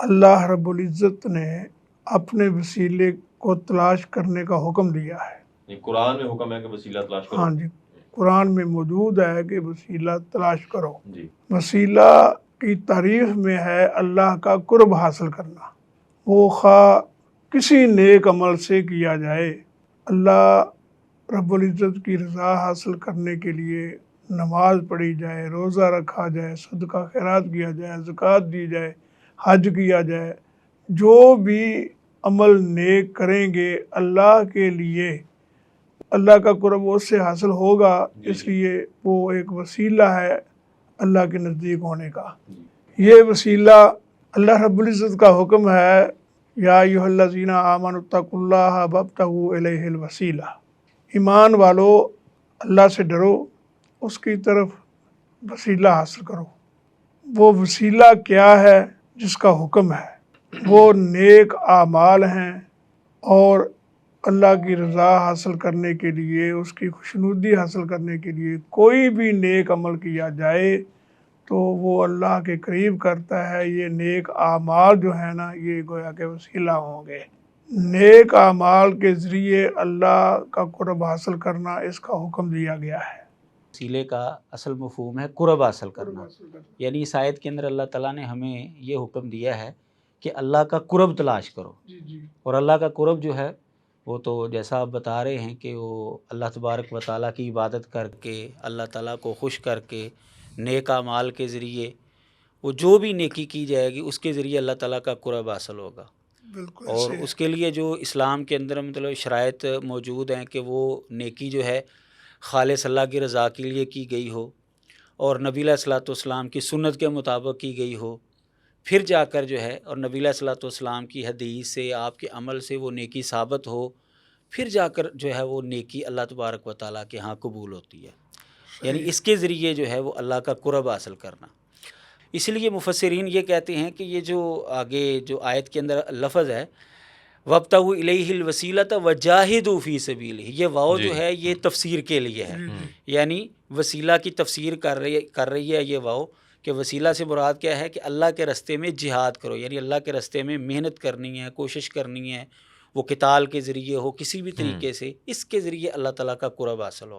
اللہ رب العزت نے اپنے وسیلے کو تلاش کرنے کا حکم دیا ہے۔ قرآن میں حکم ہے کہ وسیلہ تلاش کرو۔ ہاں جی، قرآن میں موجود ہے کہ وسیلہ تلاش کرو۔ جی، وسیلہ کی تعریف میں ہے اللہ کا قرب حاصل کرنا، وہ خواہ کسی نیک عمل سے کیا جائے۔ اللہ رب العزت کی رضا حاصل کرنے کے لیے نماز پڑھی جائے، روزہ رکھا جائے، صدقہ خیرات کیا جائے، زکوٰۃ دی جائے، حج کیا جائے، جو بھی عمل نیک کریں گے اللہ کے لیے، اللہ کا قرب اس سے حاصل ہوگا، اس لیے وہ ایک وسیلہ ہے اللہ کے نزدیک ہونے کا۔ یہ وسیلہ اللہ رب العزت کا حکم ہے، یا ایھا الذین آمنوا اتقوا اللہ وابتغوا الیہ الوسیلہ، ایمان والو اللہ سے ڈرو، اس کی طرف وسیلہ حاصل کرو۔ وہ وسیلہ کیا ہے جس کا حکم ہے؟ وہ نیک اعمال ہیں، اور اللہ کی رضا حاصل کرنے کے لیے، اس کی خوشنودی حاصل کرنے کے لیے کوئی بھی نیک عمل کیا جائے تو وہ اللہ کے قریب کرتا ہے۔ یہ نیک اعمال جو ہیں نا، یہ گویا کہ وسیلہ ہوں گے۔ نیک اعمال کے ذریعے اللہ کا قرب حاصل کرنا، اس کا حکم دیا گیا ہے۔ وسیلے کا اصل مفہوم ہے قرب حاصل کرنا، یعنی اس آیت کے اندر اللہ تعالیٰ نے ہمیں یہ حکم دیا ہے کہ اللہ کا قرب تلاش کرو۔ اور اللہ کا قرب جو ہے وہ تو جیسا آپ بتا رہے ہیں کہ وہ اللہ تبارک و تعالیٰ کی عبادت کر کے، اللہ تعالیٰ کو خوش کر کے، نیک اعمال کے ذریعے، وہ جو بھی نیکی کی جائے گی اس کے ذریعے اللہ تعالیٰ کا قرب حاصل ہوگا۔ اور اس کے لیے جو اسلام کے اندر مطلب شرائط موجود ہیں کہ وہ نیکی جو ہے خالص اللہ کی رضا کے لیے کی گئی ہو، اور نبی علیہ الصلوۃ والسلام کی سنت کے مطابق کی گئی ہو، پھر جا کر جو ہے، اور نبی علیہ الصلوۃ والسلام کی حدیث سے، آپ کے عمل سے وہ نیکی ثابت ہو، پھر جا کر جو ہے وہ نیکی اللہ تبارک و تعالیٰ کے ہاں قبول ہوتی ہے۔ یعنی اس کے ذریعے جو ہے وہ اللہ کا قرب حاصل کرنا۔ اس لیے مفسرین یہ کہتے ہیں کہ یہ جو آگے جو آیت کے اندر لفظ ہے وَابْتَغُوا إِلَيْهِ الْوَسِيلَةَ وَجَاهِدُوا فِي سَبِيلِهِ، یہ واو جو ہے یہ تفسیر کے لیے ہے، یعنی وسیلہ کی تفسیر کر رہی ہے یہ واو، کہ وسیلہ سے مراد کیا ہے کہ اللہ کے راستے میں جہاد کرو، یعنی اللہ کے راستے میں محنت کرنی ہے، کوشش کرنی ہے، وہ قتال کے ذریعے ہو، کسی بھی طریقے سے، اس کے ذریعے اللہ تعالیٰ کا قرب حاصل ہو۔